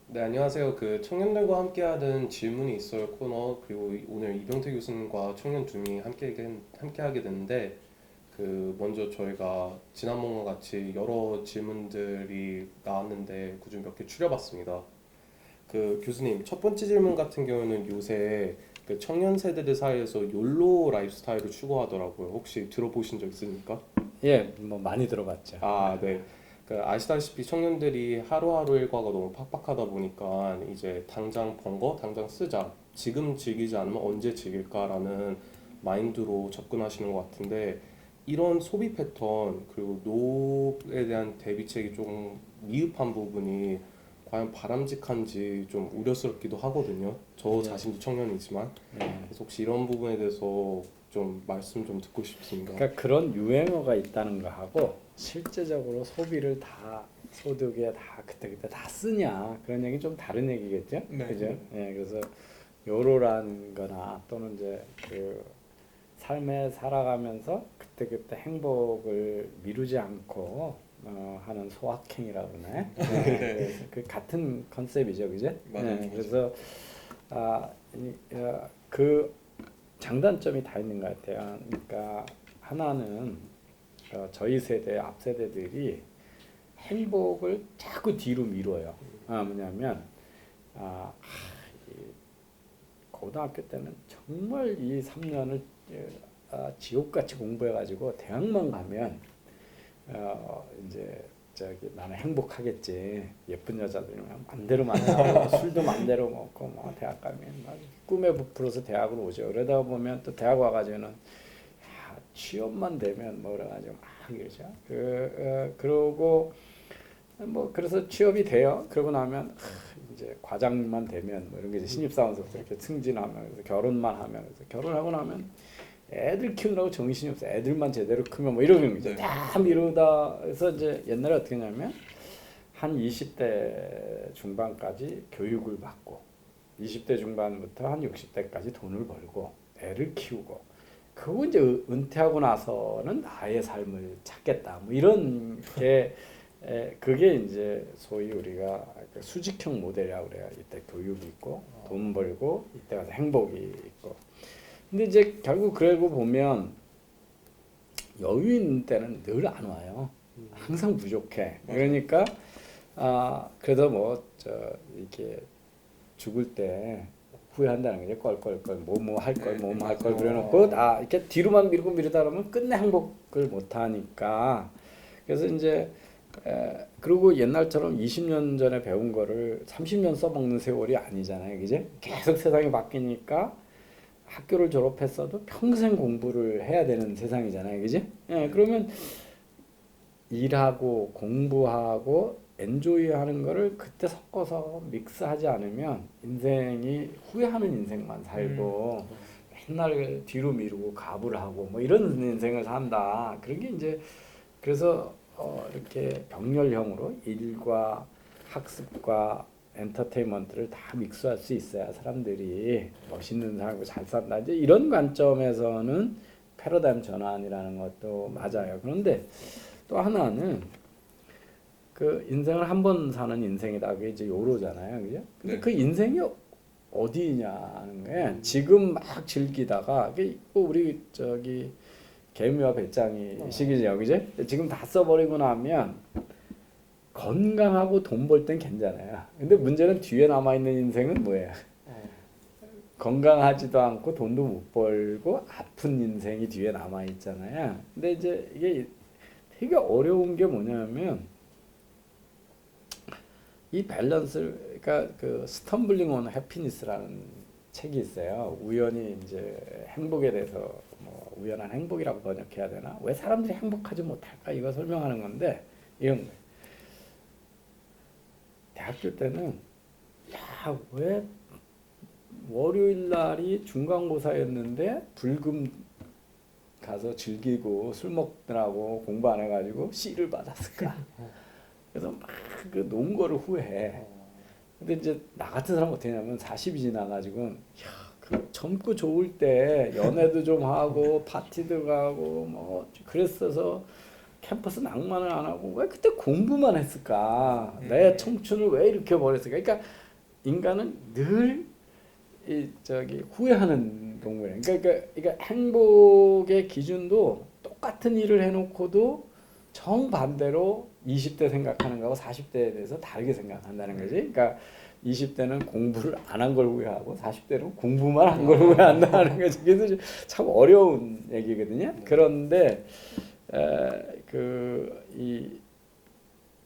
네, 안녕하세요. 그 청년들과 함께하는 질문이 있어요 코너 그리고 오늘 이병태 교수님과 청년 두 명이 함께하게 됐는데 먼저 저희가 지난번과 같이 여러 질문들이 나왔는데 그중 몇 개 추려봤습니다. 교수님 첫 번째 질문 같은 경우는 요새 그 청년 세대들 사이에서 욜로 라이프스타일을 추구하더라고요. 혹시 들어보신 적 있습니까? 예, 뭐 많이 들어봤죠. 아, 네. 아시다시피 청년들이 하루하루 일과가 너무 팍팍하다 보니까 이제 당장 번 거 당장 쓰자. 지금 즐기지 않으면 언제 즐길까라는 마인드로 접근하시는 것 같은데 이런 소비 패턴 그리고 노업에 대한 대비책이 좀 미흡한 부분이 과연 바람직한지 좀 우려스럽기도 하거든요. 저 예, 자신도 청년이지만 예. 그래서 혹시 이런 부분에 대해서 좀 말씀 좀 듣고 싶습니다. 그러니까 그런 유행어가 있다는 거 하고 실제적으로 소비를 다 소득에 다 그때그때 다 쓰냐 그런 얘기 좀 다른 얘기겠죠, 네. 그죠? 예, 그래서 요로라는 거나 또는 이제 그 삶에 살아가면서 그때그때 행복을 미루지 않고 하는 소확행이라고 그러네. 그래서 그 같은 컨셉이죠, 그죠? 맞아요. 예, 그래서 그 장단점이 다 있는 것 같아요. 그러니까 하나는 저희 세대 앞 세대들이 행복을 자꾸 뒤로 미뤄요. 뭐냐면 아, 이 고등학교 때는 정말 이 3년을 지옥같이 공부해가지고 대학만 가면 이제 저기 나는 행복하겠지. 예쁜 여자들이랑 맘대로 만나고 술도 맘대로 먹고 뭐 대학 가면 막 꿈에 부풀어서 대학으로 오죠. 그러다 보면 또 대학 와가지고는 취업만 되면 뭐 그래가지고 막 이러죠. 그러고 뭐 그래서 취업이 돼요. 그러고 나면 이제 과장만 되면 뭐 이런 게 이제 신입사원서부터 이렇게 승진하면 그래서 결혼만 하면 그래서 결혼하고 나면 애들 키우느라고 정신이 없어. 애들만 제대로 크면 뭐 이러는 거죠. 네. 다 미루다 해서 이제 옛날에 어떻게 했냐면 한 20대 중반까지 교육을 받고 20대 중반부터 한 60대까지 돈을 벌고 애를 키우고 그거 이제 은퇴하고 나서는 나의 삶을 찾겠다. 뭐 이런 게 그게 이제 소위 우리가 그 수직형 모델이라고 그래요. 이때 교육이 있고 돈 벌고 이때 가서 행복이 있고. 근데 이제 결국 그러고 보면 여유 있는 때는 늘 안 와요. 항상 부족해. 그러니까 그래도 뭐 저 이렇게 죽을 때 후회한다는 거죠. 껄껄껄 뭐뭐 할 걸 뭐뭐 할 걸 그래놓고 이렇게 뒤로만 미루고 미루다 보면 끝내 행복을 못 하니까 그래서 이제 그리고 옛날처럼 20년 전에 배운 거를 30년 써먹는 세월이 아니잖아요. 그제? 계속 세상이 바뀌니까 학교를 졸업했어도 평생 공부를 해야 되는 세상이잖아요. 그지? 예, 그러면 일하고 공부하고 엔조이하는 거를 그때 섞어서 믹스하지 않으면 인생이 후회하는 인생만 살고 맨날 뒤로 미루고 가부를 하고 뭐 이런 인생을 산다. 그런 게 이제 그래서 이렇게 병렬형으로 일과 학습과 엔터테인먼트를 다 믹스할 수 있어야 사람들이 멋있는 삶을 잘 산다. 이제 이런 관점에서는 패러다임 전환이라는 것도 맞아요. 그런데 또 하나는 그 인생을 한 번 사는 인생이다. 그게 이제 요로잖아요. 그죠? 근데 네. 그 인생이 어디냐는 게 지금 막 즐기다가 그게 우리 저기 개미와 배짱이 시기죠. 그죠? 지금 다 써버리고 나면 건강하고 돈 벌 땐 괜찮아요. 근데 문제는 뒤에 남아있는 인생은 뭐예요? 건강하지도 않고 돈도 못 벌고 아픈 인생이 뒤에 남아있잖아요. 근데 이제 이게 되게 어려운 게 뭐냐면 이 밸런스를 그러니까 그 스텀블링 온 해피니스라는 책이 있어요. 우연히 이제 행복에 대해서 뭐 우연한 행복이라고 번역해야 되나? 왜 사람들이 행복하지 못할까? 이거 설명하는 건데 이런 거예요. 대학교 때는 왜 월요일 날이 중간고사였는데 불금 가서 즐기고 술 먹느라고 공부 안 해가지고 C를 받았을까? 그래서 막 그 논 거를 후회해. 근데 이제 나 같은 사람 어떻게 하냐면 40이 지나가지고 그 젊고 좋을 때 연애도 좀 하고 파티도 가고 뭐 그랬어서 캠퍼스 낭만을 안 하고 왜 그때 공부만 했을까? 내 청춘을 왜 이렇게 버렸을까? 그러니까 인간은 늘 이 저기 후회하는 동물이에요. 그러니까 행복의 기준도 똑같은 일을 해놓고도 정반대로 20대 생각하는 거하고 40대에 대해서 다르게 생각한다는 거지. 그러니까 20대는 공부를 안 한 걸 후회하고 40대는 공부만 한 걸 후회한다는 거지. 그래서 참 어려운 얘기거든요. 그런데 이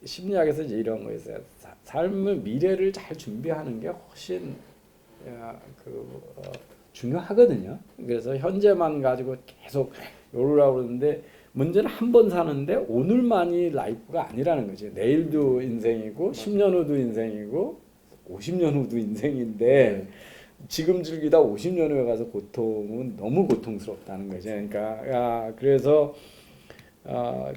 심리학에서 이제 이런 거 있어요. 삶의 미래를 잘 준비하는 게 훨씬 중요하거든요. 그래서 현재만 가지고 계속 요러라고 그러는데 문제는 한 번 사는데 오늘만이 라이프가 아니라는 거지. 내일도 인생이고 10년 후도 인생이고 50년 후도 인생인데 지금 즐기다 50년 후에 가서 고통은 너무 고통스럽다는 거죠. 그러니까 그래서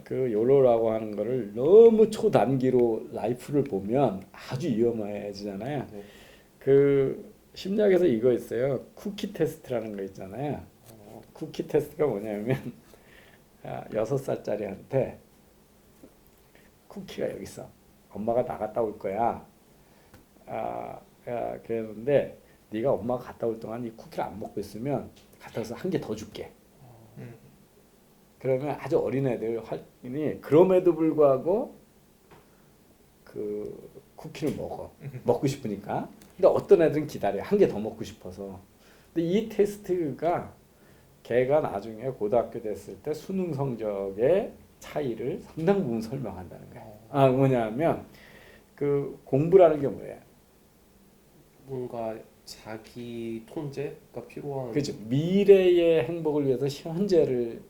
그 요로라고 하는 거를 너무 초단기로 라이프를 보면 아주 위험해지잖아요. 그 심리학에서 이거 있어요. 쿠키 테스트라는 거 있잖아요. 쿠키 테스트가 뭐냐면 6살짜리한테 쿠키가 여기 있어. 엄마가 나갔다 올 거야. 그랬는데 네가 엄마가 갔다 올 동안 이 쿠키를 안 먹고 있으면 갔다 와서 한 개 더 줄게. 그러면 아주 어린 애들이 그럼에도 불구하고 그 쿠키를 먹고 싶으니까. 근데 어떤 애들은 기다려. 한 개 더 먹고 싶어서. 근데 이 테스트가 걔가 나중에 고등학교 됐을 때 수능 성적의 차이를 상당 부분 설명한다는 거야. 뭐냐면 그 공부라는 게 뭐예요? 뭔가 자기 통제가 필요한. 그렇죠. 미래의 행복을 위해서 현재를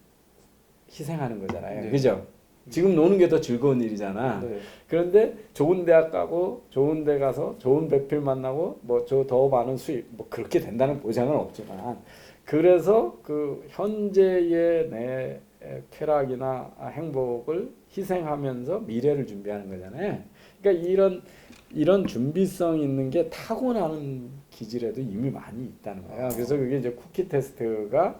희생하는 거잖아요. 네. 그죠? 지금 노는 게 더 즐거운 일이잖아. 네. 그런데 좋은 대학 가고 좋은 데 가서 좋은 배필 만나고 뭐 저 더 많은 수입 뭐 그렇게 된다는 보장은 없지만 그래서 그 현재의 내 쾌락이나 행복을 희생하면서 미래를 준비하는 거잖아요. 그러니까 이런 준비성 있는 게 타고나는 기질에도 이미 많이 있다는 거예요. 그래서 그게 이제 쿠키 테스트가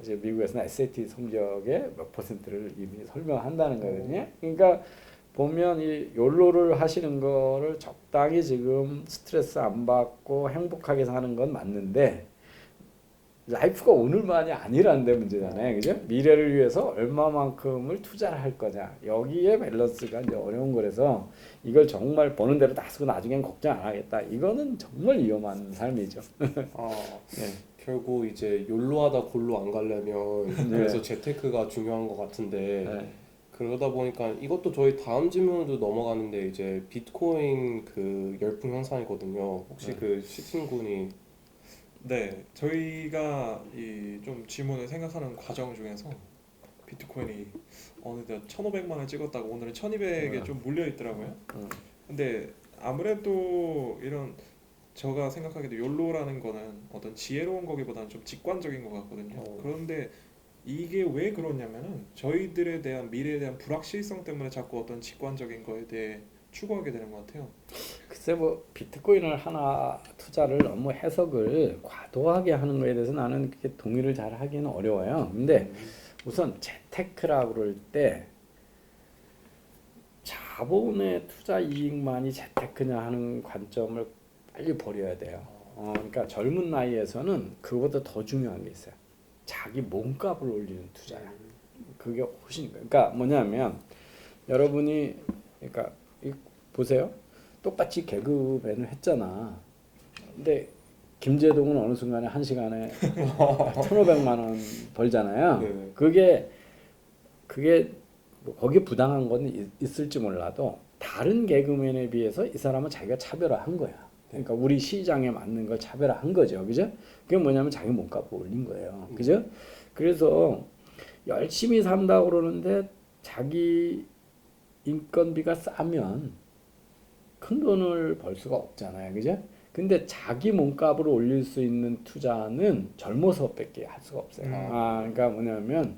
이제 미국에서는 SAT 성적의 몇 퍼센트를 이미 설명한다는 거거든요. 그러니까 보면 이 욜로를 하시는 거를 적당히 지금 스트레스 안 받고 행복하게 사는 건 맞는데 라이프가 오늘만이 아니라는 데 문제잖아요. 그죠? 미래를 위해서 얼마만큼을 투자를 할 거냐. 여기에 밸런스가 이제 어려운 거라서 이걸 정말 버는 대로 다 쓰고 나중엔 걱정 안 하겠다. 이거는 정말 위험한 삶이죠. 네. 결국 이제 욜로하다 골로 안 가려면 그래서 재테크가 중요한 것 같은데 그러다 보니까 이것도 저희 다음 질문으로 넘어가는데 이제 비트코인 그 열풍 현상이거든요. 혹시 그 시팀군이 네, 저희가 이 좀 질문을 생각하는 과정 중에서 비트코인이 어느덧 1,500만 원 찍었다고 오늘은 1,200에 좀 물려 있더라고요. 근데 아무래도 이런 제가 생각하기에도 욜로라는 거는 어떤 지혜로운 거기보다는 좀 직관적인 것 같거든요. 그런데 이게 왜 그러냐면은 저희들에 대한 미래에 대한 불확실성 때문에 자꾸 어떤 직관적인 거에 대해 추구하게 되는 것 같아요. 글쎄 뭐 비트코인을 하나 투자를 너무 해석을 과도하게 하는 거에 대해서 나는 그렇게 동의를 잘 하기는 어려워요. 근데 우선 재테크라고 그럴 때 자본의 투자 이익만이 재테크냐 하는 관점을 빨리 버려야 돼요. 그러니까 젊은 나이에서는 그거보다 더 중요한 게 있어요. 자기 몸값을 올리는 투자야. 그게 훨씬 그러니까 뭐냐면 여러분이 그러니까 보세요. 똑같이 개그맨을 했잖아. 근데 김재동은 어느 순간에 한 시간에 1,500만 원 벌잖아요. 네. 그게 뭐 거기에 부당한 건 있을지 몰라도 다른 개그맨에 비해서 이 사람은 자기가 차별화한 거야. 그러니까 우리 시장에 맞는 걸 차별화한 거죠. 그죠? 그게 뭐냐면 자기 몸값을 올린 거예요. 그죠? 그래서 열심히 산다고 그러는데 자기 인건비가 싸면 큰 돈을 벌 수가 없잖아요. 그죠? 근데 자기 몸값을 올릴 수 있는 투자는 젊어서밖에 할 수가 없어요. 그러니까 뭐냐면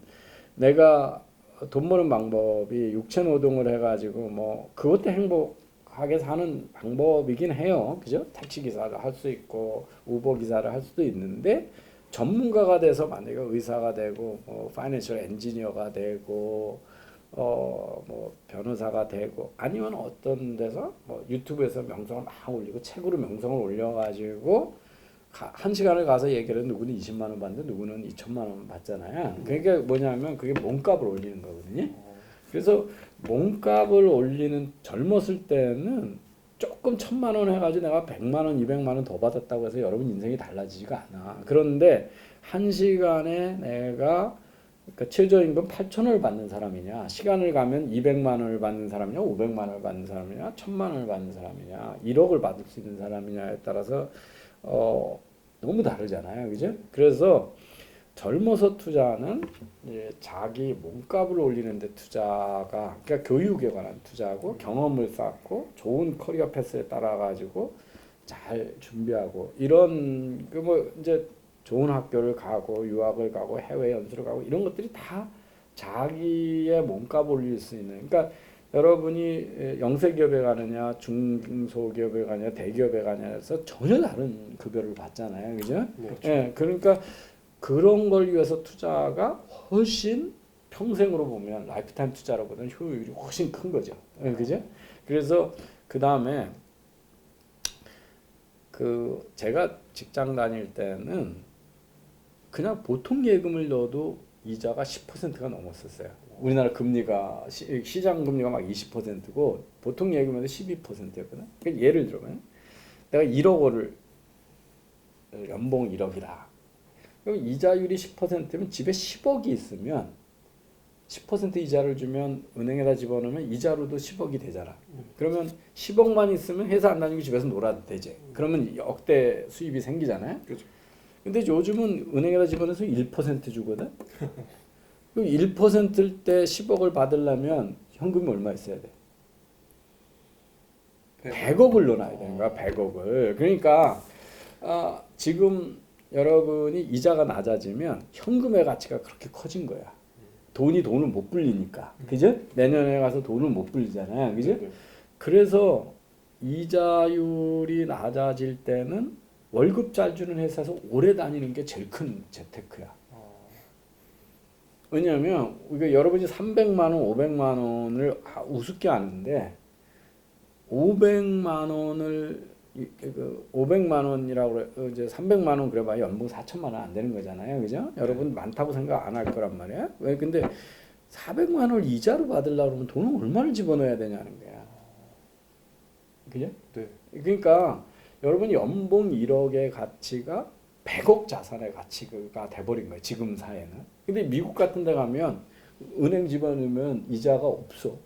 내가 돈 버는 방법이 육체노동을 해가지고 뭐 그것도 행복하게 사는 방법이긴 해요. 그죠? 택시 기사를 할 수 있고 우버 기사를 할 수도 있는데 전문가가 돼서 만약에 의사가 되고 파이낸셜 엔지니어가 되고 뭐 변호사가 되고 아니면 어떤 데서 뭐 유튜브에서 명성을 막 올리고 책으로 명성을 올려가지고 한 시간을 가서 얘기를 누구는 20만 원 받는데 누구는 2천만 원 받잖아요. 그러니까 뭐냐면 그게 몸값을 올리는 거거든요. 그래서 몸값을 올리는 젊었을 때는 조금 1,000만 원 해가지고 내가 100만 원, 200만 원 더 받았다고 해서 여러분 인생이 달라지지가 않아. 그런데 한 시간에 내가 그러니까 최저임금 8,000원을 받는 사람이냐, 시간을 가면 200만 원을 받는 사람이냐, 500만 원을 받는 사람이냐, 1,000만 원을 받는 사람이냐, 1억을 받을 수 있는 사람이냐에 따라서 너무 다르잖아요, 그죠? 그래서 젊어서 투자는 이제 자기 몸값을 올리는데 투자가 그러니까 교육에 관한 투자고 경험을 쌓고 좋은 커리어 패스에 따라 가지고 잘 준비하고 이런 그 뭐 이제 좋은 학교를 가고 유학을 가고 해외 연수를 가고 이런 것들이 다 자기의 몸값을 올릴 수 있는 그러니까 여러분이 영세기업에 가느냐 중소기업에 가느냐 대기업에 가느냐 해서 전혀 다른 급여를 받잖아요, 그죠? 그렇죠. 예, 그러니까 그런 걸 위해서 투자가 훨씬 평생으로 보면 라이프타임 투자로보다는 효율이 훨씬 큰 거죠. 예, 그죠? 그래서 그 다음에 그 제가 직장 다닐 때는 그냥 보통 예금을 넣어도 이자가 10%가 넘었었어요. 우리나라 금리가 시장 금리가 막 20%고 보통 예금에도 12%였거든. 그러니까 예를 들면 내가 1억 원을 연봉 1억이라. 그럼 이자율이 10%면 집에 10억이 있으면 10% 이자를 주면 은행에다 집어넣으면 이자로도 10억이 되잖아. 그러면 10억만 있으면 회사 안 다니고 집에서 놀아도 되지. 그러면 역대 수입이 생기잖아요. 그렇죠. 근데 요즘은 은행에다 집어넣어서 1% 주거든. 그럼 1%일 때 10억을 받으려면 현금이 얼마 있어야 돼? 100억을 넣어놔야 되는 거야. 100억을. 그러니까 지금 여러분이 이자가 낮아지면 현금의 가치가 그렇게 커진 거야. 돈이 돈을 못 불리니까. 그죠? 내년에 가서 돈을 못 불리잖아요. 그죠? 그래서 이자율이 낮아질 때는 월급 잘 주는 회사에서 오래 다니는 게 제일 큰 재테크야. 왜냐하면 우리가 여러분이 300만 원, 500만 원을 우습게 아는데 500만 원을 500만 원이라고 그래 이제 300만 원 그래봐야 연봉 4천만 원 안 되는 거잖아요, 그죠? 여러분 많다고 생각 안 할 거란 말이야. 왜 근데 400만 원을 이자로 받으려고 그러면 돈을 얼마를 집어넣어야 되냐는 거야, 그죠? 네. 그러니까 여러분 연봉 1억의 가치가 100억 자산의 가치가 돼버린 거예요, 지금 사회는. 근데 미국 같은 데 가면 은행 집어넣으면 이자가 없어.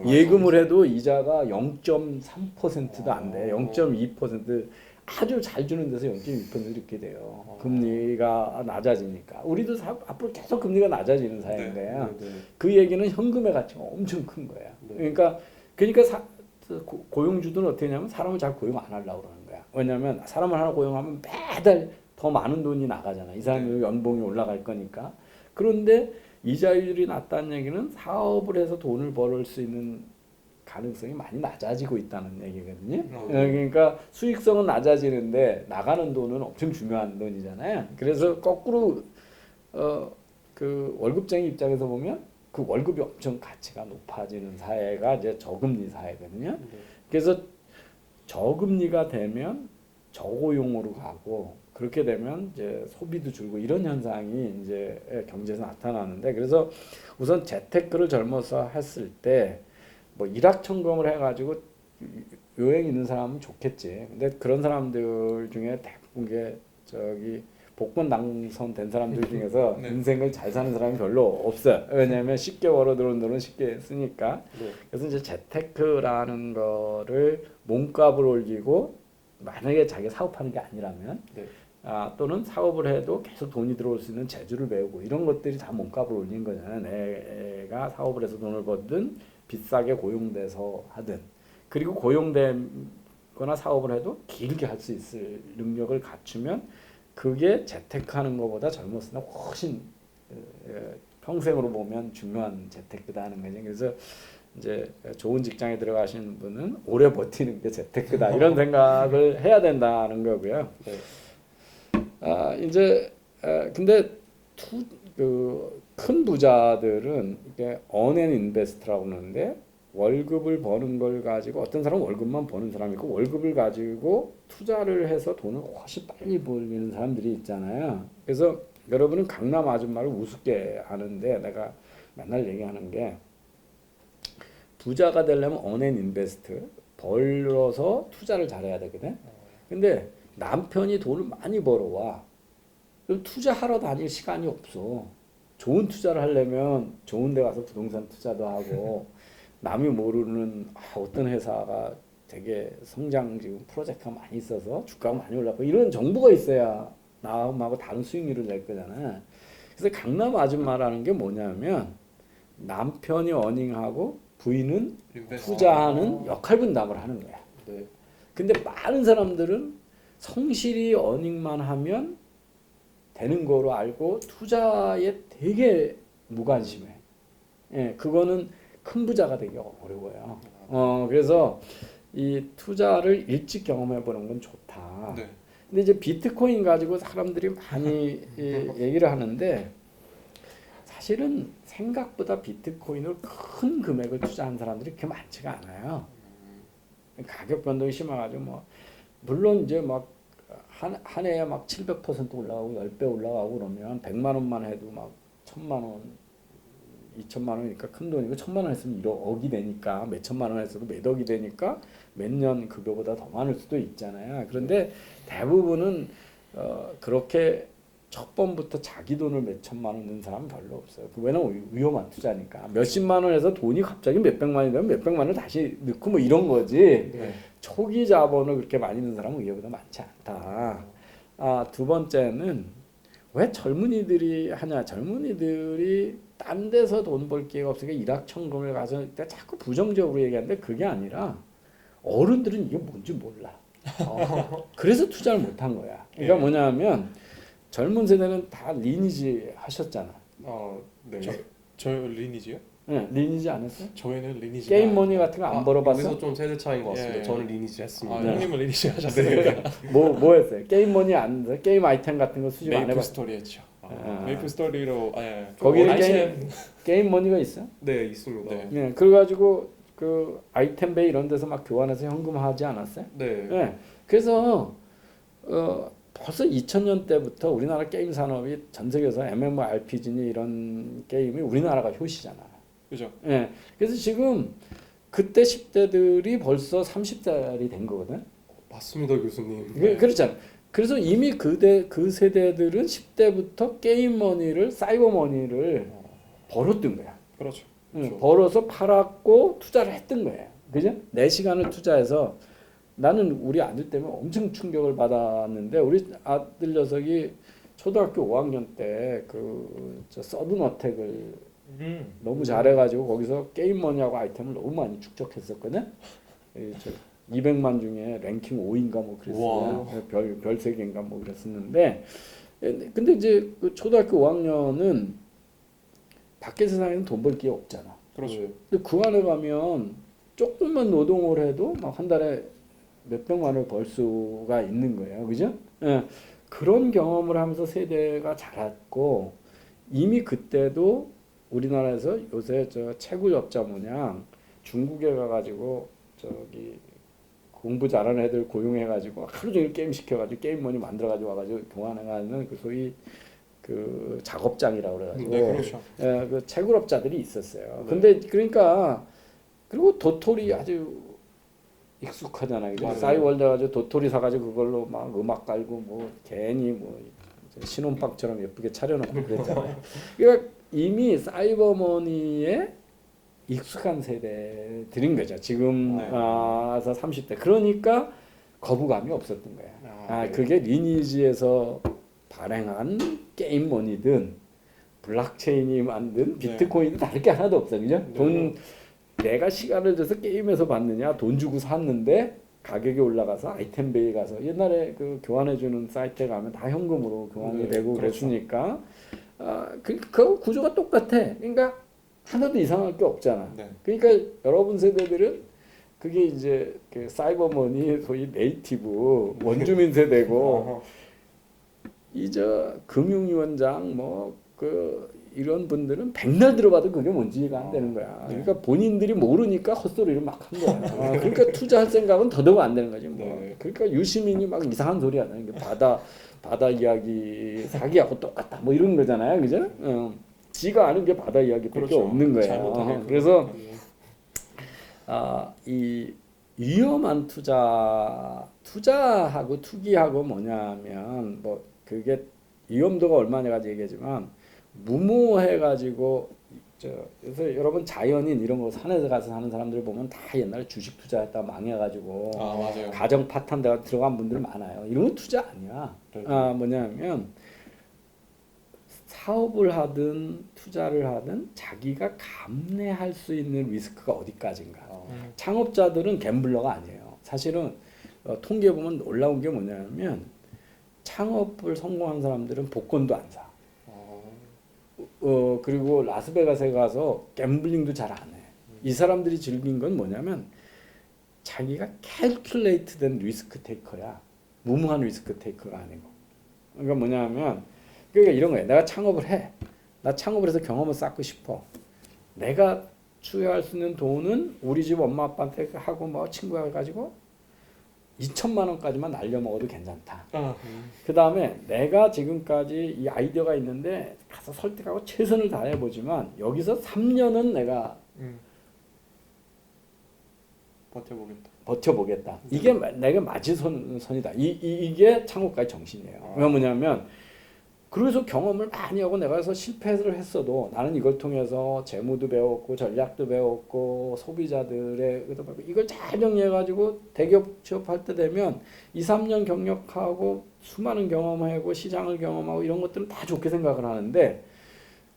예금을 해도 이자가 0.3%도 안 돼. 0.2% 아주 잘 주는 데서 0.2% 이렇게 돼요. 금리가 낮아지니까. 우리도 앞으로 계속 금리가 낮아지는 사회인 거야. 그 얘기는 현금의 가치가 엄청 큰 거야. 그러니까 고용주들은 어떻게 하냐면 사람을 잘 고용 안 하려고 그러는 거야. 왜냐하면 사람을 하나 고용하면 매달 더 많은 돈이 나가잖아. 이 사람이 연봉이 올라갈 거니까. 그런데 이자율이 낮다는 얘기는 사업을 해서 돈을 벌 수 있는 가능성이 많이 낮아지고 있다는 얘기거든요. 그러니까 수익성은 낮아지는데 나가는 돈은 엄청 중요한 돈이잖아요. 그래서 거꾸로 그 월급쟁이 입장에서 보면 그 월급이 엄청 가치가 높아지는 사회가 이제 저금리 사회거든요. 그래서 저금리가 되면 저고용으로 가고 그렇게 되면 이제 소비도 줄고 이런 현상이 이제 경제에서 나타나는데 그래서 우선 재테크를 젊어서 했을 때 뭐 일확천금을 해가지고 요행 있는 사람은 좋겠지. 근데 그런 사람들 중에 대부분 게 저기 복권 당선된 사람들 중에서 인생을 잘 사는 사람이 별로 없어요. 왜냐하면 쉽게 벌어 들어온 돈은 쉽게 쓰니까. 그래서 이제 재테크라는 거를 몸값을 올리고 만약에 자기가 사업하는 게 아니라면 또는 사업을 해도 계속 돈이 들어올 수 있는 재주를 배우고 이런 것들이 다 몸값을 올리는 거잖아요. 내가 사업을 해서 돈을 벌든 비싸게 고용돼서 하든 그리고 고용되거나 사업을 해도 길게 할 수 있을 능력을 갖추면 그게 재테크하는 것보다 젊었을 때 훨씬 평생으로 보면 중요한 재테크다 하는 거죠. 그래서 이제 좋은 직장에 들어가시는 분은 오래 버티는 게 재테크다 이런 생각을 해야 된다는 거고요. 이제 근데 큰 부자들은 이게 언앤 인베스트라고 하는데 월급을 버는 걸 가지고 어떤 사람은 월급만 버는 사람이 있고 월급을 가지고 투자를 해서 돈을 훨씬 빨리 벌리는 사람들이 있잖아요. 그래서 여러분은 강남 아줌마를 우습게 하는데 내가 맨날 얘기하는 게 부자가 되려면 언앤 인베스트 벌어서 투자를 잘해야 되거든. 근데 남편이 돈을 많이 벌어와. 그럼 투자하러 다닐 시간이 없어. 좋은 투자를 하려면 좋은 데 가서 부동산 투자도 하고 남이 모르는 어떤 회사가 되게 성장 지금 프로젝트가 많이 있어서 주가가 많이 올랐고 이런 정보가 있어야 나하고 다른 수익률을 낼 거잖아. 그래서 강남 아줌마라는 게 뭐냐면 남편이 어닝하고 부인은 투자하는 역할 분담을 하는 거야. 네. 근데 많은 사람들은 성실히 어닝만 하면 되는 거로 알고 투자에 되게 무관심해. 예, 그거는 큰 부자가 되기 어려워요. 그래서 이 투자를 일찍 경험해 보는 건 좋다. 네. 근데 이제 비트코인 가지고 사람들이 많이 얘기를 하는데 사실은 생각보다 비트코인을 큰 금액을 투자한 사람들이 그렇게 많지가 않아요. 가격 변동이 심해가지고 뭐 물론 이제 막 한 해에 막 700% 올라가고 10배 올라가고 그러면 100만 원만 해도 막 1000만 원, 2천만 원이니까 큰 돈이고 1000만 원 했으면 1억이 되니까 몇 천만 원 했어도 몇 억이 되니까 몇 년 급여보다 더 많을 수도 있잖아요. 그런데 대부분은 그렇게 첫 번부터 자기 돈을 몇 천만 원 넣는 사람은 별로 없어요. 왜냐면 위험한 투자니까. 몇십만 원에서 돈이 갑자기 몇백만이 되면 몇백만 원을 다시 넣고 뭐 이런 거지. 네. 초기 자본을 그렇게 많이 넣는 사람은 의외보다 많지 않다. 두 번째는 왜 젊은이들이 하냐. 젊은이들이 딴 데서 돈 벌 기회가 없으니까 일확천금을 가서 자꾸 부정적으로 얘기하는데 그게 아니라 어른들은 이게 뭔지 몰라. 그래서 투자를 못한 거야. 그러니까 뭐냐면 젊은 세대는 다 리니지 하셨잖아. 네. 저 리니지요? 네, 리니지 안 했어요? 저희는 리니지. 게임 머니 같은 거 안 벌어봤어? 여기서 좀 세대 차이인 것 같습니다. 예. 저는 리니지 했습니다. 형님은 리니지 하셨어요. 뭐 했어요? 게임 머니 안 했어요? 게임 아이템 같은 거 수집 안 메이플 해봤어? 스토리 했죠. 아. 메이플 스토리로 거기는 아이템. 게임 머니가 있어? 네, 있습니다. 네. 네, 그래가지고 그 아이템베이 이런 데서 막 교환해서 현금화하지 않았어요? 네. 네. 그래서 벌써 2000년 때부터 우리나라 게임 산업이 전 세계에서 MMORPG니 이런 게임이 우리나라가 효시잖아. 그죠? 예. 그래서 지금 그때 10대들이 벌써 30살이 된 거거든. 맞습니다, 교수님. 네. 그렇잖아. 그래서 이미 그 세대들은 10대부터 게임 머니를 사이버 머니를 벌었던 거야. 그렇죠. 벌어서 팔았고 투자를 했던 거예요. 그죠? 내 시간을 투자해서 나는 우리 아들 때문에 엄청 충격을 받았는데 우리 아들 녀석이 초등학교 5학년 때 저 서든 어택을 너무 잘해가지고 거기서 게임머니하고 아이템을 너무 많이 축적했었거든. 200만 중에 랭킹 5인가 뭐 그랬어요. 별 3개인가 뭐 그랬었는데 근데 이제 그 초등학교 5학년은 밖에 세상에는 돈 벌 기회 없잖아. 그렇죠. 근데 그 안에 가면 조금만 노동을 해도 막 한 달에 몇백만 원을 벌 수가 있는 거예요. 그죠? 예. 그런 경험을 하면서 세대가 자랐고 이미 그때도 우리나라에서 요새 저 채굴업자 모양 중국에 가가지고 저기 공부 잘하는 애들 고용해가지고 하루 종일 게임 시켜가지고 게임머니 만들어가지고 와가지고 교환해가는 그 소위 그 작업장이라고 그래가지고 네, 그렇죠. 예, 그 채굴업자들이 있었어요. 근데 그러니까 그리고 도토리 아주 익숙하잖아요. 맞아요. 싸이월드 가지고 도토리 사가지고 그걸로 막 음악 깔고 뭐 괜히 뭐 신혼방처럼 예쁘게 차려놓고 그랬잖아요. 그러니까 이미 사이버머니에 익숙한 세대들인 거죠. 지금 네. 와서 30대. 그러니까 거부감이 없었던 거예요. 네. 그게 리니지에서 발행한 게임머니든 블록체인이 만든 비트코인은 다를 게 하나도 없어. 그죠? 돈 내가 시간을 줘서 게임에서 받느냐 돈 주고 샀는데 가격이 올라가서 아이템베이 가서 옛날에 그 교환해주는 사이트에 가면 다 현금으로 교환이 되고 그렇죠. 그랬으니까 그 구조가 똑같아. 그러니까 하나도 이상할 게 없잖아. 네. 그러니까 여러분 세대들은 그게 이제 그 사이버머니 소위 네이티브 원주민 세대고 이제 금융위원장 뭐 그 이런 분들은 백날 들어봐도 그게 뭔지가 안 되는 거야. 그러니까 본인들이 모르니까 헛소리를 막 한 거야. 그러니까 투자할 생각은 더더욱 안 되는 거지. 뭐. 네. 그러니까 유시민이 막 이상한 소리 하는 게 바다 이야기 사기하고 똑같다 뭐 이런 거잖아요, 그죠? 지가 아는 게 바다 이야기밖에 그렇죠. 없는 거예요. 잘못하게 그래서 그러니까. 이 위험한 투자하고 투기하고 뭐냐면 뭐 그게 위험도가 얼마냐까지 얘기하지만 무모해가지고 그래서 여러분 자연인 이런 거 산에 가서 사는 사람들 보면 다 옛날에 주식 투자했다 망해가지고 아 맞아요. 가정 파탄 데가 들어간 분들 많아요. 이런 건 투자 아니야. 뭐냐면 사업을 하든 투자를 하든 자기가 감내할 수 있는 리스크가 어디까지인가. 창업자들은 갬블러가 아니에요. 사실은 통계 보면 놀라운 게 뭐냐면 창업을 성공한 사람들은 복권도 안 사. 그리고 라스베가스에 가서 갬블링도 잘 안 해. 이 사람들이 즐긴 건 뭐냐면 자기가 캘큘레이트된 리스크 테이커야. 무모한 리스크 테이커가 아니고. 그러니까 뭐냐면 그러니까 이런 거야. 내가 창업을 해. 나 창업을 해서 경험을 쌓고 싶어. 내가 추여할 수 있는 돈은 우리 집 엄마 아빠한테 하고 뭐 친구가 가지고 2천만 원까지만 날려먹어도 괜찮다. 그 다음에 내가 지금까지 이 아이디어가 있는데 가서 설득하고 최선을 다해보지만 여기서 3년은 내가 버텨보겠다. 이게 내가 마지선이다. 이게 창업가의 정신이에요. 그러니까 뭐냐면 그래서 경험을 많이 하고 내가 그래서 실패를 했어도 나는 이걸 통해서 재무도 배웠고 전략도 배웠고 소비자들의 의도 배웠고 이걸 잘 정리해가지고 대기업 취업할 때 되면 2, 3년 경력하고 수많은 경험하고 시장을 경험하고 이런 것들은 다 좋게 생각을 하는데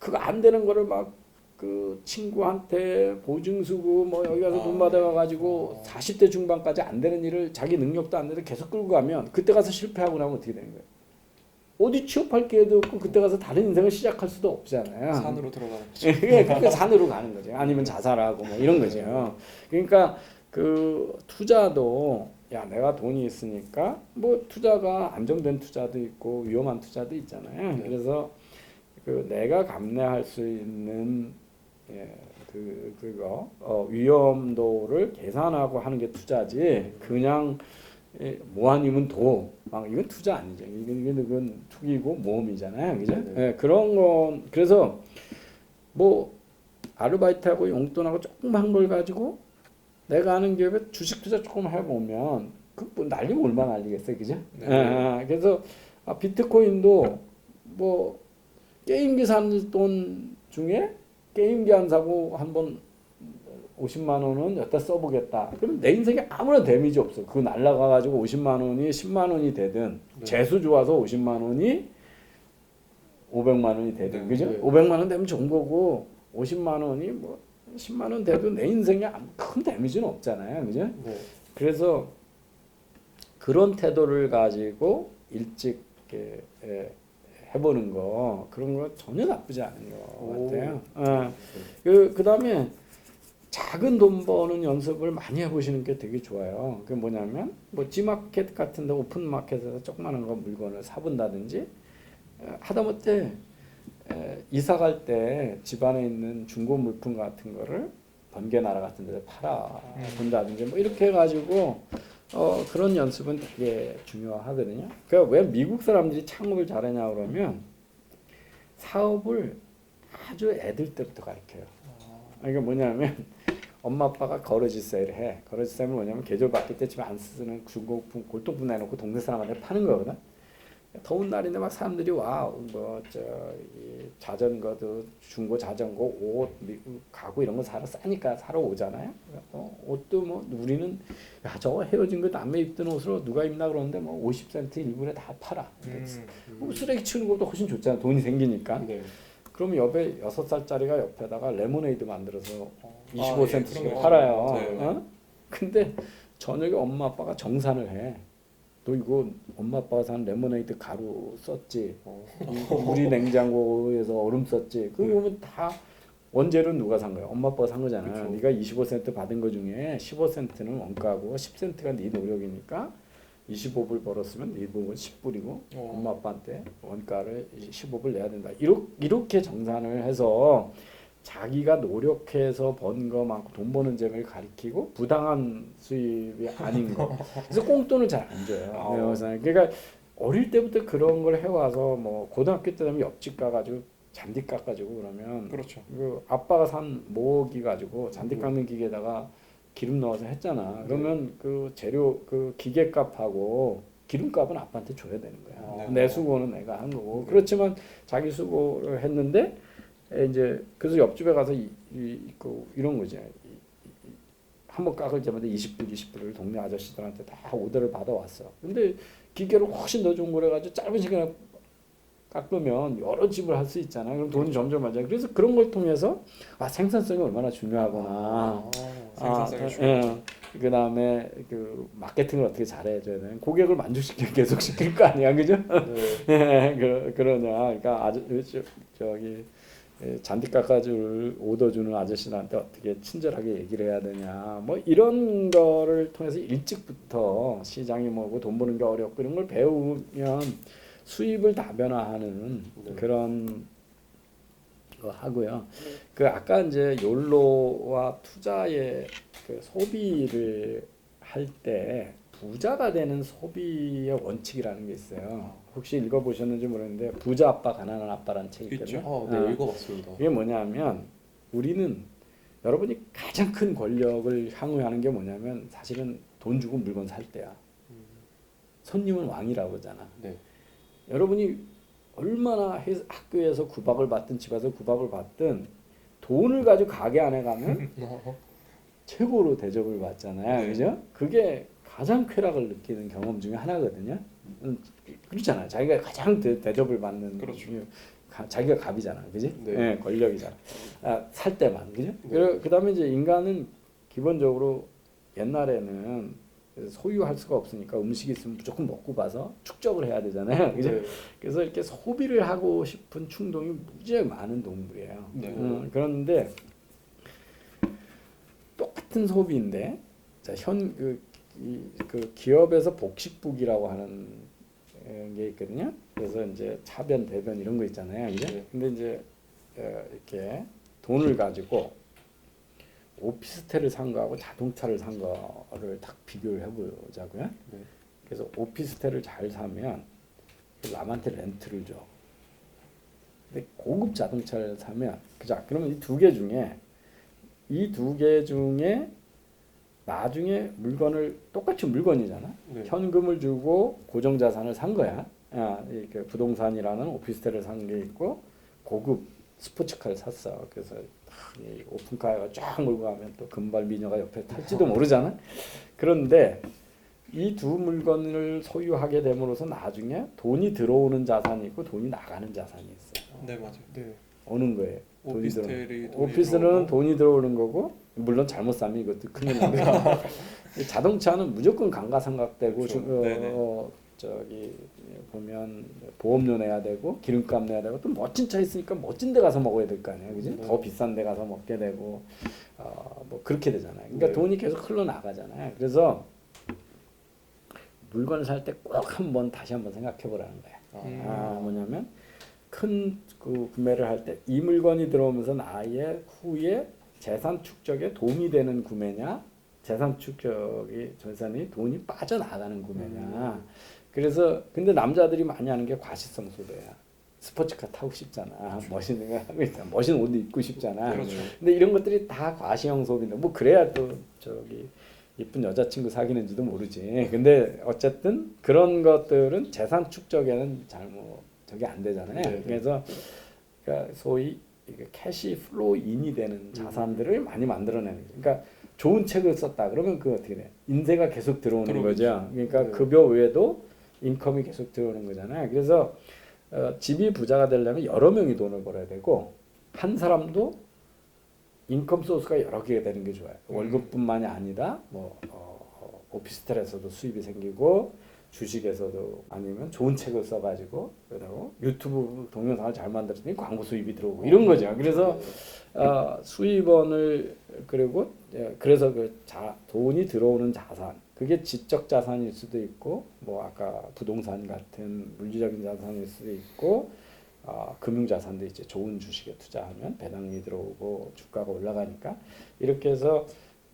그거 안 되는 거를 막 그 친구한테 보증수고 뭐 여기 가서 돈 받아가지고 40대 중반까지 안 되는 일을 자기 능력도 안 되는데 계속 끌고 가면 그때 가서 실패하고 나면 어떻게 되는 거예요? 어디 취업할 기회도 없고 그때 가서 다른 인생을 시작할 수도 없잖아요. 산으로 들어가는 거죠. 그러니까 산으로 가는 거죠. 아니면 자살하고 뭐 이런 거죠. 그러니까 그 투자도 야 내가 돈이 있으니까 뭐 투자가 안정된 투자도 있고 위험한 투자도 있잖아요. 그래서 그 내가 감내할 수 있는 그거 위험도를 계산하고 하는 게 투자지. 그냥 모아니면 도 막 이건 투자 아니죠. 이건 투기고 모험이잖아요, 그죠? 그런 건 그래서 뭐 아르바이트하고 용돈하고 조금 한 걸 가지고 내가 아는 기업에 주식 투자 조금 해보면 그 뭐 날리면 얼마 날리겠어요, 그죠? 그래서 비트코인도 뭐 게임기 사는 돈 중에 게임기 안 사고 한번 50만 원은 여기다 써보겠다. 그럼 내 인생에 아무런 데미지 없어. 그거 날라가가지고 50만 원이 10만 원이 되든 재수 좋아서 50만 원이 500만 원이 되든 그죠? 500만 원 되면 좋은 거고 50만 원이 뭐 10만 원 돼도 내 인생에 큰 데미지는 없잖아요, 그죠? 그래서 그런 태도를 가지고 일찍 해보는 거 그런 거 전혀 나쁘지 않은 것 같아요. 그다음에 작은 돈 버는 연습을 많이 해보시는 게 되게 좋아요. 그게 뭐냐면 뭐 G마켓 같은 데 오픈마켓에서 조그마한 거 물건을 사본다든지 하다못해 이사 갈 때 집안에 있는 중고 물품 같은 거를 번개나라 같은 데서 팔아 본다든지 뭐 이렇게 해가지고 그런 연습은 되게 중요하거든요. 그러니까 왜 미국 사람들이 창업을 잘하냐 그러면 사업을 아주 애들 때부터 가르쳐요. 그러니까 뭐냐면 엄마 아빠가 거러지 세일을 해. 거러지 세일은 뭐냐면 계절 바뀔 때 집에 안 쓰는 중고품 골동품 내놓고 동네 사람한테 파는 거거든. 더운 날인데 막 사람들이 와, 뭐 자전거도 중고 자전거, 옷, 가구 이런 거 사러 싸니까 사러 오잖아요. 옷도 뭐 우리는 야 저거 헤어진 거 남의 입던 옷으로 누가 입나 그러는데 뭐 50센트 1불에 다 팔아. 쓰레기 치우는 것도 훨씬 좋잖아. 돈이 생기니까. 그럼 옆에 6살짜리가 옆에다가 레모네이드 만들어서 25센트씩 팔아요. 근데 저녁에 엄마 아빠가 정산을 해. 너 이거 엄마 아빠가 산 레모네이드 가루 썼지? 우리 냉장고에서 얼음 썼지? 그거 보면 다 원재료는 누가 산 거야? 엄마 아빠가 산 거잖아. 네가 25센트 받은 거 중에 15센트는 원가고 10센트가 네 노력이니까 25불 벌었으면 네 부분 10불이고 어. 엄마 아빠한테 원가를 15불 내야 된다. 이렇게 정산을 해서 자기가 노력해서 번 거 많고 돈 버는 재미를 가리키고 부당한 수입이 아닌 거. 그래서 꽁돈을 잘 안 줘요. 그러니까 어릴 때부터 그런 걸 해와서 뭐 고등학교 때 되면 옆집 가가지고 잔디 깎아주고 그러면 그렇죠. 그 아빠가 산 모기 가지고 잔디 깎는 기계에다가 기름 넣어서 했잖아. 그러면 그 재료 그 기계값하고 기름값은 아빠한테 줘야 되는 거야. 네. 내 수고는 내가 한 거고. 그렇지만 자기 수고를 했는데 이제 그래서 옆집에 가서 이런 거지. 한번 깎을 때마다 20불을 동네 아저씨들한테 다 오더를 받아왔어. 근데 기계를 훨씬 더 좋은 거래 가지고 짧은 시간에 깎으면 여러 집을 할 수 있잖아. 그럼 돈이 점점 많아져. 그래서 그런 걸 통해서 생산성이 얼마나 중요하구나. 생산성이 중요하죠. 그 다음에 그 마케팅을 어떻게 잘해줘야 되나. 고객을 만족시켜 계속 시킬 거 아니야, 그죠? 네. 그러냐. 그러니까 저기 잔디 깎아줄 오더 주는 아저씨한테 어떻게 친절하게 얘기를 해야 되냐. 뭐 이런 거를 통해서 일찍부터 시장이 뭐고 돈 버는 게 어렵고 이런 걸 배우면 수입을 다변화하는 그런 거 하고요. 그 아까 이제 욜로와 투자의 그 소비를 할 때 부자가 되는 소비의 원칙이라는 게 있어요. 혹시 읽어보셨는지 모르겠는데 부자 아빠 가난한 아빠라는 책이 있거든요. 있죠. 네, 읽어봤습니다. 이게 뭐냐면 우리는 여러분이 가장 큰 권력을 향유하는 게 뭐냐면 사실은 돈 주고 물건 살 때야. 손님은 왕이라고 그러잖아. 네. 여러분이 얼마나 학교에서 구박을 받든 집에서 구박을 받든 돈을 가지고 가게 안에 가면 최고로 대접을 받잖아요. 네. 그죠? 그게 가장 쾌락을 느끼는 경험 중에 하나거든요. 그렇잖아요. 자기가 가장 대접을 받는 그렇죠. 자기가 갑이잖아. 그지? 네. 네, 권력이잖아. 살 때만. 그죠? 네. 그다음에 이제 인간은 기본적으로 옛날에는 소유할 수가 없으니까 음식이 있으면 무조건 먹고 봐서 축적을 해야 되잖아요. 그죠? 네. 그래서 이렇게 소비를 하고 싶은 충동이 무지하게 많은 동물이에요. 네. 그런데 똑같은 소비인데 그 기업에서 복식북이라고 하는 게 있거든요. 그래서 이제 차변 대변 이런 거 있잖아요. 그죠? 네. 근데 이제 이렇게 돈을 가지고 오피스텔을 산 거하고 자동차를 산 거를 딱 비교를 해보자고요. 네. 그래서 오피스텔을 잘 사면 남한테 렌트를 줘. 근데 고급 자동차를 사면 그러면 이 두 개 중에 나중에 물건을 똑같이 물건이잖아. 네. 현금을 주고 고정 자산을 산 거야. 이렇게 부동산이라는 오피스텔을 산 게 있고 고급 스포츠카를 샀어. 그래서 이 오픈카가 쫙 몰고 가면 또 금발 미녀가 옆에 탈지도 모르잖아. 그런데 이 두 물건을 소유하게 됨으로써 나중에 돈이 들어오는 자산이 있고 돈이 나가는 자산이 있어요. 네, 맞아요. 네. 오는 거예요. 오피스텔이 오피스는 돈이 들어오는 거고 물론 잘못 사면 이것도 큰일 납니다. 자동차는 무조건 감가상각되고 그렇죠. 저기 보면 보험료 내야 되고 기름값 내야 되고 또 멋진 차 있으니까 멋진 데 가서 먹어야 될 거 아니에요, 그지? 더 비싼 데 가서 먹게 되고 뭐 그렇게 되잖아요. 그러니까 네. 돈이 계속 흘러나가잖아요. 그래서 물건을 살 때 꼭 한번 다시 한번 생각해 보라는 거예요. 뭐냐면 큰 그 구매를 할 때 이 물건이 들어오면서 나의 후에 재산 축적에 도움이 되는 구매냐, 재산이 돈이 빠져나가는 구매냐. 그래서 근데 남자들이 많이 하는 게 과시성 소비야. 스포츠카 타고 싶잖아. 그렇죠. 멋있는 거 하고 있잖아. 멋있는 옷도 입고 싶잖아. 그렇죠. 근데 이런 것들이 다 과시형 소비인데 뭐 그래야 또 저기 이쁜 여자친구 사귀는지도 모르지. 근데 어쨌든 그런 것들은 재산 축적에는 저게 안 되잖아요. 네. 그래서 그러니까 소위 캐시 플로우인이 되는 자산들을 많이 만들어내는 거죠. 그러니까 좋은 책을 썼다 그러면 그 어떻게 돼? 인세가 계속 들어오는 거죠. 그러니까 네. 급여 외에도 인컴이 계속 들어오는 거잖아요. 그래서 집이 부자가 되려면 여러 명이 돈을 벌어야 되고 한 사람도 인컴 소스가 여러 개가 되는 게 좋아요. 월급뿐만이 아니라 뭐 오피스텔에서도 수입이 생기고 주식에서도 아니면 좋은 책을 써가지고 그리고 유튜브 동영상을 잘 만들었더니 광고 수입이 들어오고 이런 거죠. 그래서 수입원을 그리고 그래서 돈이 들어오는 자산 그게 지적 자산일 수도 있고 뭐 아까 부동산 같은 물질적인 자산일 수도 있고 금융 자산도 있지. 좋은 주식에 투자하면 배당이 들어오고 주가가 올라가니까 이렇게 해서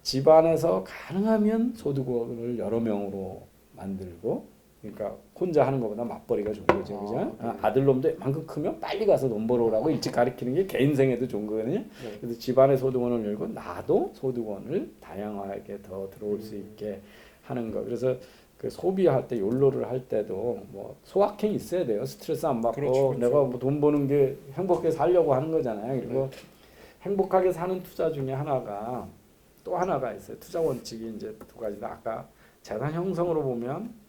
집안에서 가능하면 소득원을 여러 명으로 만들고 그러니까 혼자 하는 것보다 맞벌이가 좋은 거죠. 그죠? 네. 아들놈도 만큼 크면 빨리 가서 돈 벌어오라고 일찍 가르치는 게 개인 생에도 좋은 거거든요. 네. 그래서 집안의 소득원을 열고 나도 소득원을 다양하게 더 들어올 수 있게 하는 거. 그래서 그 소비할 때 욜로를 할 때도 뭐 소확행이 있어야 돼요. 스트레스 안 받고 그렇죠, 그렇죠. 내가 뭐 돈 버는 게 행복하게 살려고 하는 거잖아요. 그리고 행복하게 사는 투자 중에 하나가 또 하나가 있어요. 투자 원칙이 이제 두 가지다. 아까 자산 형성으로 보면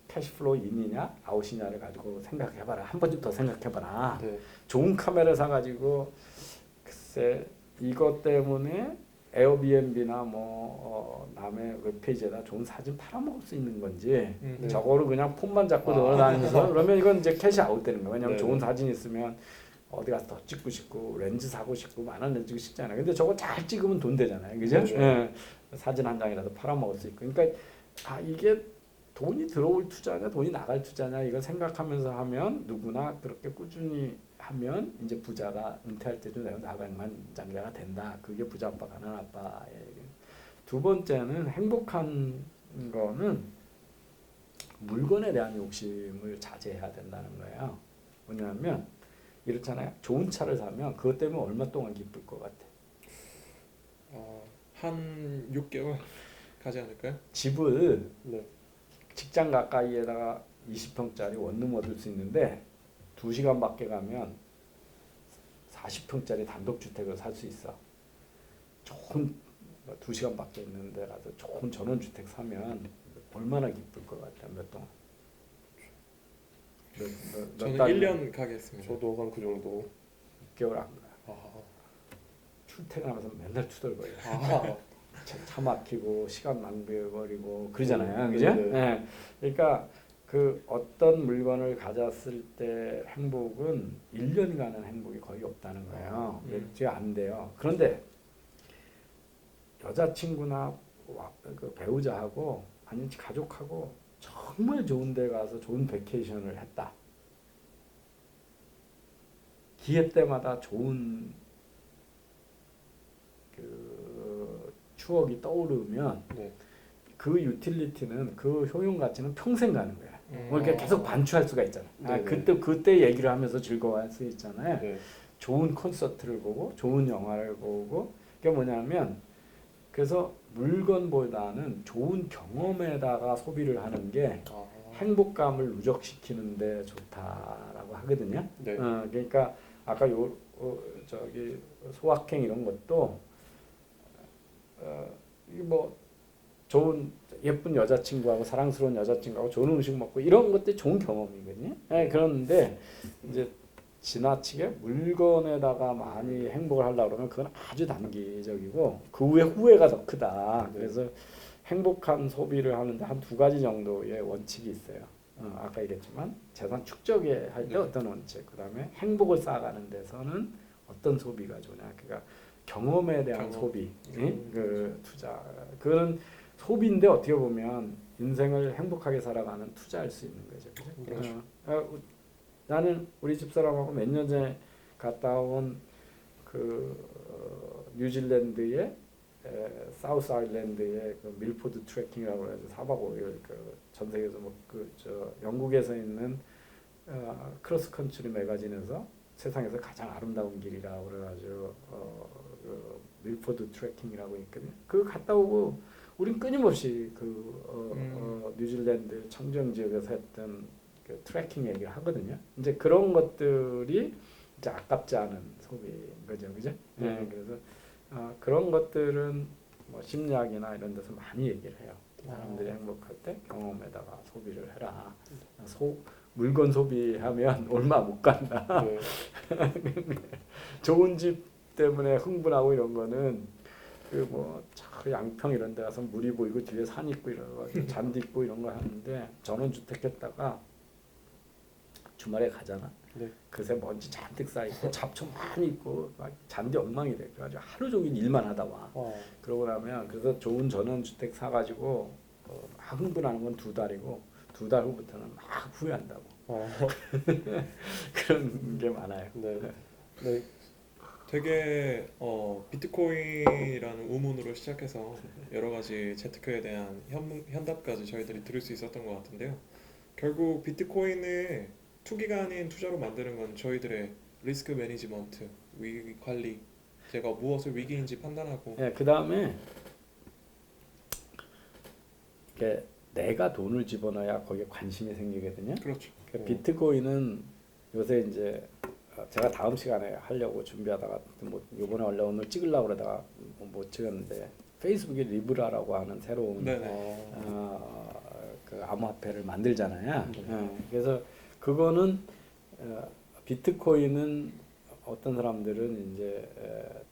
캐시플로우 인이냐 아웃이냐를 가지고 생각해봐라. 한 번쯤 더 생각해봐라. 네. 좋은 카메라 사가지고 글쎄 이것 때문에 에어비앤비나 남의 웹페이지에다 좋은 사진 팔아먹을 수 있는 건지 네. 저거를 그냥 폰만 잡고 돌아다니면서 그러면 이건 이제 캐시 아웃되는 거예요. 왜냐면 네. 좋은 사진 있으면 어디 가서 더 찍고 싶고 렌즈 사고 싶고 만원 렌즈 싶잖아요. 근데 저거 잘 찍으면 돈 되잖아요. 그죠? 그렇죠. 예. 사진 한 장이라도 팔아먹을 수 있고. 그러니까 이게 돈이 들어올 투자냐 돈이 나갈 투자냐 이걸 생각하면서 하면 누구나 그렇게 꾸준히 하면 이제 부자가 은퇴할 때도 내가 나백만 장자가 된다. 그게 부자 아빠 가난 아빠의 얘기예요. 두 번째는 행복한 거는 물건에 대한 욕심을 자제해야 된다는 거예요. 뭐냐면 이렇잖아요. 좋은 차를 사면 그것 때문에 얼마 동안 기쁠 것 같아. 한 6개월 가지 않을까요? 집을 네. 직장 가까이에다가 20평짜리 원룸 얻을 수 있는데 2시간 밖에 가면 40평짜리 단독주택을 살 수 있어. 좋은 2시간 밖에 있는 데 가서 좋은 전원주택 사면 얼마나 기쁠 것 같아. 몇 동안. 저는 달 1년 가겠습니다. 저도 한 그 정도. 6개월 안 가. 아, 출퇴근하면서 맨날 투덜거려. 아, 차 막히고 시간 낭비해버리고 그러잖아요, 그죠? 네. 네. 그러니까 그 어떤 물건을 가졌을 때 행복은 1년간은 행복이 거의 없다는 거예요. 그게 안 돼요. 그런데 여자친구나 그 배우자하고 아니면 가족하고 정말 좋은 데 가서 좋은 베케이션을 했다. 기회 때마다 좋은 그 추억이 떠오르면 네. 그 유틸리티는 그 효용 가치는 평생 가는 거야. 뭐 이렇게 계속 반추할 수가 있잖아. 네네. 그때 얘기를 하면서 즐거워할 수 있잖아요. 네. 좋은 콘서트를 보고 좋은 영화를 보고 그게 뭐냐면 그래서 물건보다는 좋은 경험에다가 소비를 하는 게 아, 행복감을 누적시키는 데 좋다라고 하거든요. 네. 그러니까 아까 저기 소확행 이런 것도 이게 뭐 좋은 예쁜 여자친구하고 사랑스러운 여자친구하고 좋은 음식 먹고 이런 것들이 좋은 경험이거든요. 네, 그런데 이제 지나치게 물건에다가 많이 행복을 하려고 그러면 그건 아주 단기적이고 그 후에 후회가 더 크다. 네. 그래서 행복한 소비를 하는데 한 두 가지 정도의 원칙이 있어요. 아까 얘기했지만 재산 축적에 할 때 네. 어떤 원칙, 그다음에 행복을 쌓아가는 데서는 어떤 소비가 좋냐. 그러니까 경험에 대한 경험. 소비, 그 투자. 그거는 소비인데 어떻게 보면 인생을 행복하게 살아가는 투자할 수 있는 거죠. 그죠? 그렇죠. 나는 우리 집사람하고 몇 년 전에 갔다 온 뉴질랜드의 사우스 아일랜드의 그 밀포드 트레킹이라고 해서 4박 5일 전 세계에서 영국에서 있는 크로스 컨트리 매거진에서 세상에서 가장 아름다운 길이라고 그래가지고 밀포드 트레킹이라고 있거든요. 그거 갔다 오고 우린 끊임없이 뉴질랜드 청정 지역에서 했던 그 트레킹 얘기를 하거든요. 이제 그런 것들이 이제 아깝지 않은 소비인 거죠, 그죠? 네, 그래서 그런 것들은 뭐 심리학이나 이런 데서 많이 얘기를 해요. 사람들이 행복할 때 경험에다가 소비를 해라. 물건 소비하면 얼마 못 간다. 네. 좋은 집 때문에 흥분하고 이런 거는 그 양평 이런 데 가서 물이 보이고 뒤에 산 있고 이런 거 잔디 있고 이런 거 하는데 전원주택 했다가 주말에 가잖아. 네. 그새 먼지 잔뜩 쌓이고 잡초 많이 있고 막 잔디 엉망이 돼. 그래가지고 하루 종일 일만 하다 와. 그러고 나면 그래서 좋은 전원주택 사가지고 막 흥분하는 건 2달이고 2달 후부터는 막 후회한다고. 그런 게 많아요. 네. 네. 되게 비트코인이라는 우문으로 시작해서 여러 가지 재테크에 대한 현답까지 저희들이 들을 수 있었던 것 같은데요. 결국 비트코인을 투기가 아닌 투자로 만드는 건 저희들의 리스크 매니지먼트, 위기 관리, 제가 무엇을 위기인지 판단하고. 예, 그 다음에 내가 돈을 집어넣어야 거기에 관심이 생기거든요. 그렇죠. 비트코인은 요새 이제 제가 다음 시간에 하려고 준비하다가 뭐 요번에 원래 오늘 찍으려고 그러다가 못 찍었는데 페이스북에 리브라라고 하는 새로운 네네. 그 암호화폐를 만들잖아요. 그래서 그거는 비트코인은 어떤 사람들은 이제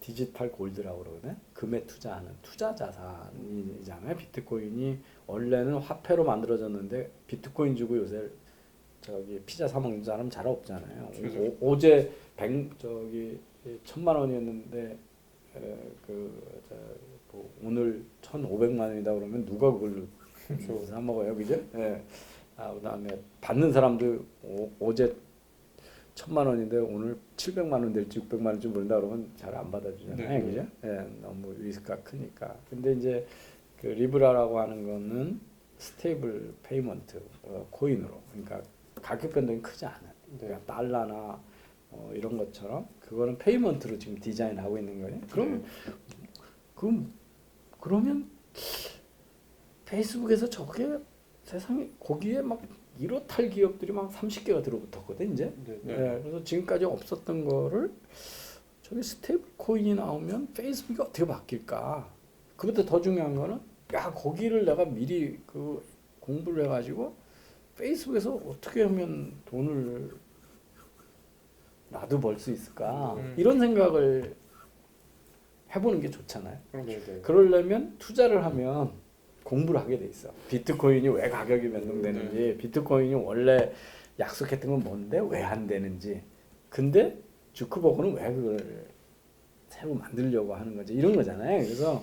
디지털 골드라고 그러거든요. 금에 투자하는 투자 자산이잖아요. 비트코인이 원래는 화폐로 만들어졌는데 비트코인 주고 요새 저기 피자 사 먹는 사람 잘 없잖아요. 그렇죠. 어제 1,000만 원이었는데 오늘 1,500만 원이다 그러면 누가 그걸 사 먹어요, 그죠? 예. 그다음에 받는 사람도 어제 1,000만 원인데 오늘 700만 원 될지 600만 원인지 모른다 그러면 잘 안 받아주잖아요, 네. 그죠? 예, 너무 리스크가 크니까. 근데 이제 그 리브라라고 하는 거는 스테이블 페이먼트 코인으로, 그러니까 가격 변동이 크지 않은, 네. 그러니까 달러나 이런 것처럼 그거는 페이먼트로 지금 디자인하고 있는 거예요. 그러면 페이스북에서 저게 세상에 거기에 막 이로탈 기업들이 막 30개가 들어붙었거든 이제. 네. 네, 그래서 지금까지 없었던 거를 저기 스테이블 코인이 나오면 페이스북이 어떻게 바뀔까? 그보다 더 중요한 거는 야 거기를 내가 미리 그 공부를 해가지고 페이스북에서 어떻게 하면 돈을 나도 벌 수 있을까? 이런 생각을 해보는 게 좋잖아요. 네. 그러려면 투자를 하면 공부를 하게 돼 있어. 비트코인이 왜 가격이 변동되는지, 비트코인이 원래 약속했던 건 뭔데 왜 안 되는지. 근데 주크버그는 왜 그걸 새로 만들려고 하는 거지? 이런 거잖아요. 그래서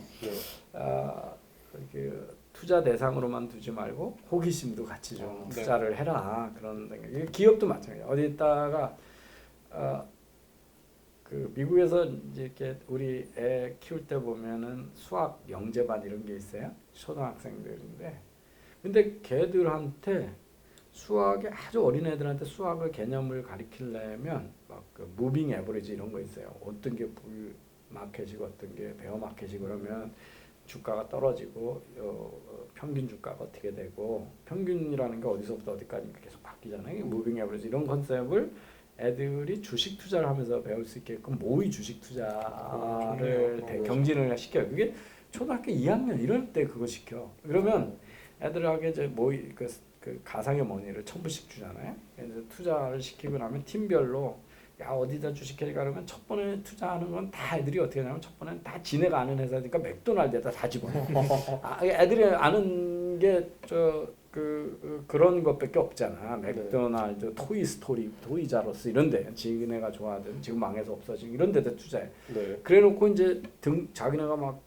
그 투자 대상으로만 두지 말고 호기심도 같이 좀 네. 투자를 해라. 그런 생각. 기업도 마찬가지야. 어디다가 그 미국에서 이제 이렇게 우리 애 키울 때 보면은 수학 영재반 이런 게 있어요. 초등학생들인데, 근데 걔들한테 수학에 아주 어린 애들한테 수학의 개념을 가르치려면 막 그 무빙 에버리지 이런 거 있어요. 어떤 게 불 마켓이고 어떤 게 베어 마켓이고 그러면 주가가 떨어지고 평균 주가가 어떻게 되고 평균이라는 게 어디서부터 어디까지 계속 바뀌잖아요. 무빙 에버리지 이런 컨셉을 애들이 주식 투자를 하면서 배울 수 있게끔 모의 주식 투자를 경진을 시켜요. 그게 초등학교 2학년 이럴 때 그거 시켜. 그러면 애들에게 이제 모의 그 가상의 머니를 1,000불씩 주잖아요. 그래서 투자를 시키고 나면 팀별로 야 어디다 주식해 가려면 첫 번에 투자하는 건 다 애들이 어떻게 하냐면 첫 번에는 다 지네가 아는 회사니까 맥도날드에다 다 집어넣어. 애들이 아는 게 그런 것밖에 없잖아. 맥도날드, 토이스토리, 토이자로스 이런데 지네가 좋아하던 지금 망해서 없어진 이런 데다 투자해. 네. 그래놓고 이제 자기네가 막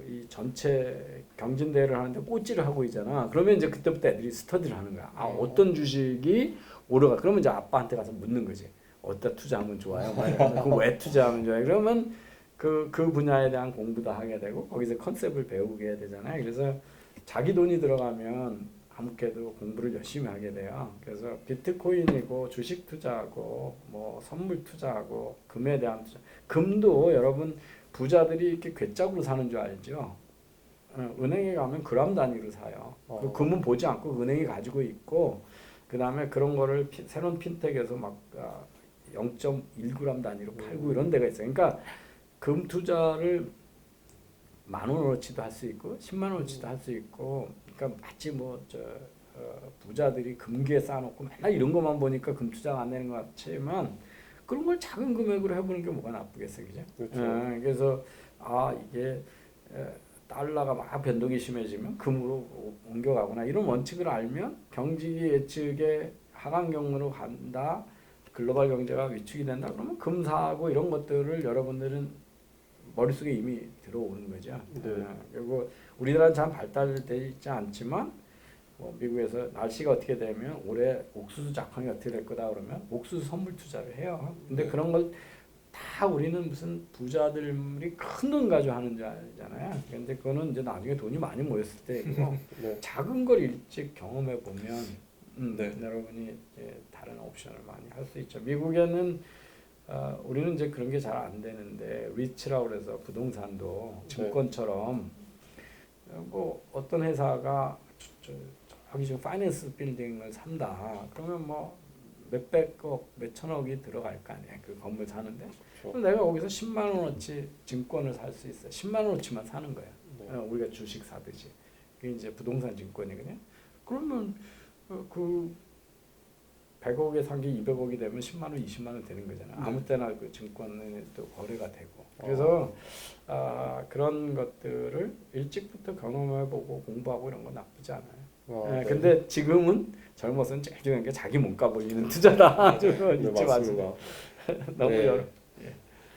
이 전체 경진 대회를 하는데 꼴찌를 하고 있잖아. 그러면 이제 그때부터 애들이 스터디를 하는 거야. 어떤 주식이 오르가. 그러면 이제 아빠한테 가서 묻는 거지. 어디다 투자하면 좋아요? 그 왜 투자하면 좋아요? 그러면 그 분야에 대한 공부도 하게 되고 거기서 컨셉을 배우게 되잖아요. 그래서 자기 돈이 들어가면 아무래도 공부를 열심히 하게 돼요. 그래서 비트코인이고 주식 투자하고 뭐 선물 투자하고 금에 대한 투자. 금도 여러분 부자들이 이렇게 괴짝으로 사는 줄 알죠? 은행에 가면 그람 단위로 사요. 그 금은 보지 않고 은행이 가지고 있고 그 다음에 그런 거를 새로운 핀텍에서 막 0.1g 단위로 팔고 이런 데가 있어요. 그러니까 금 투자를 10,000원어치도 할 수 있고 100,000원어치도 할 수 있고, 그러니까 마치 부자들이 금괴 쌓아놓고 맨날 이런 것만 보니까 금 투자가 안 되는 것 같지만 그런 걸 작은 금액으로 해보는 게 뭐가 나쁘겠어요, 그죠? 그렇죠. 그래서 이게 달러가 막 변동이 심해지면 금으로 옮겨가거나 이런 원칙을 알면 경기 예측의 하강경으로 간다, 글로벌 경제가 위축이 된다 그러면 금 사고 이런 것들을 여러분들은 머릿속에 이미 들어오는 거죠. 네. 그리고 우리나라는 참 발달되어 있지 않지만 뭐 미국에서 날씨가 어떻게 되면 올해 옥수수 작황이 어떻게 될 거다 그러면 옥수수 선물 투자를 해요. 근데 네. 그런 걸 다 우리는 무슨 부자들이 큰 돈 가지고 하는 줄 알잖아요. 근데 그거는 이제 나중에 돈이 많이 모였을 때이고 네. 작은 걸 일찍 경험해 보면 네. 여러분이 이제 다른 옵션을 많이 할 수 있죠. 미국에는 우리는 이제 그런 게 잘 안 되는데 리츠라고 그래서 부동산도 증권처럼 뭐 어떤 회사가 저기 지금 파이낸스 빌딩을 산다. 그러면 뭐 몇백억, 몇천억이 들어갈 거 아니야. 그 건물 사는데. 그렇죠. 그럼 내가 거기서 10만 원어치 증권을 살 수 있어. 10만 원어치만 사는 거야. 네. 우리가 주식 사듯이. 그게 이제 부동산 증권이거든요. 그러면 그 100억에 산 게 200억이 되면 10만 원, 20만 원 되는 거잖아. 아무 때나 그 증권에 또 거래가 되고. 그래서 그런 것들을 일찍부터 경험해보고 공부하고 이런 건 나쁘지 않아요. 네. 근데 지금은 젊어서는 제일 중요한 게 자기 몸값 올리는 투자다. 네, 잊지 마시고. 맞습니다. 너무 네. 여러.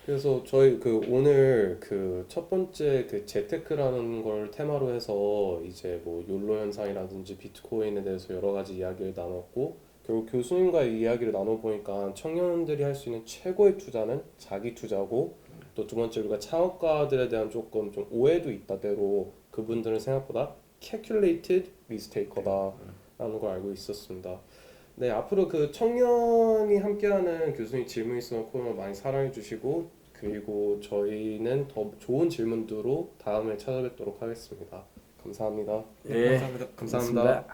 그래서 저희 그 오늘 그 첫 번째 그 재테크라는 걸 테마로 해서 이제 뭐 욜로 현상이라든지 비트코인에 대해서 여러 가지 이야기를 나눴고 결국 교수님과의 이야기를 나눠보니까 청년들이 할 수 있는 최고의 투자는 자기 투자고 또 두 번째 우리가 창업가들에 대한 조금 좀 오해도 있다 대로 그분들은 생각보다 calculated risk taker다라는 걸 알고 있었습니다. 네, 앞으로 그 청년이 함께하는 교수님 질문 있으면 코너 많이 사랑해 주시고 그리고 저희는 더 좋은 질문들로 다음에 찾아뵙도록 하겠습니다. 감사합니다. 네, 감사합니다. 감사합니다.